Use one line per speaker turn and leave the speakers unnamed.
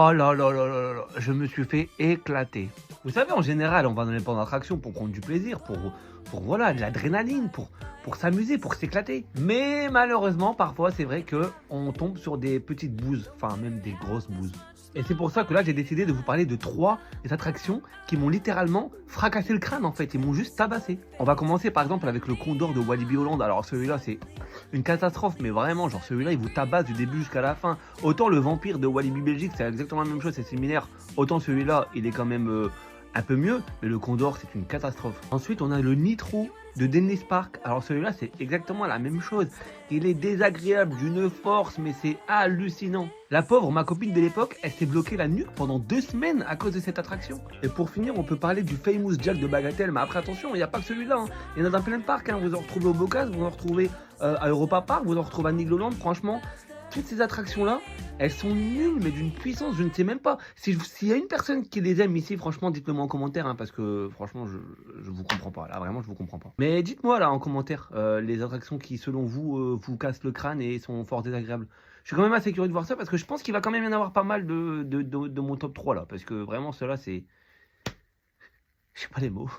Oh là là là là là là, je me suis fait éclater. Vous savez, en général, on va dans les parcs d'attractions pour prendre du plaisir, pour voilà, de l'adrénaline, pour s'amuser, pour s'éclater. Mais malheureusement, parfois, c'est vrai que on tombe sur des petites bouses, enfin même des grosses bouses. Et c'est pour ça que là, j'ai décidé de vous parler de 3 des attractions qui m'ont littéralement fracassé le crâne en fait, ils m'ont juste tabassé. On va commencer par exemple avec le Condor de Walibi Holland. Alors celui-là, c'est une catastrophe, mais vraiment, genre celui-là, il vous tabasse du début jusqu'à la fin. Autant le Vampire de Walibi Belgique, c'est exactement la même chose, c'est similaire. Autant celui-là, il est quand même un peu mieux, mais le Condor, c'est une catastrophe. Ensuite, on a le Nitro de Dennis Park. Alors celui-là, c'est exactement la même chose. Il est désagréable d'une force, mais c'est hallucinant. La pauvre, ma copine de l'époque, elle s'est bloquée la nuque pendant 2 semaines à cause de cette attraction. Et pour finir, on peut parler du Famous Jack de Bagatelle, mais après attention, il n'y a pas que celui-là. Hein. Il y en a dans plein de parcs. Hein. Vous en retrouvez au Bocas, vous en retrouvez à Europa Park, vous en retrouvez à Nigloland. Franchement, toutes ces attractions-là, elles sont nulles, mais d'une puissance, je ne sais même pas. S'il y a une personne qui les aime ici, franchement, dites-le moi en commentaire, hein, parce que franchement, je vous comprends pas. Là, vraiment, je vous comprends pas. Mais dites-moi là en commentaire les attractions qui, selon vous, vous cassent le crâne et sont fort désagréables. Je suis quand même assez curieux de voir ça parce que je pense qu'il va quand même y en avoir pas mal de mon top 3 là. Parce que vraiment, ceux-là, c'est. Je sais pas les mots.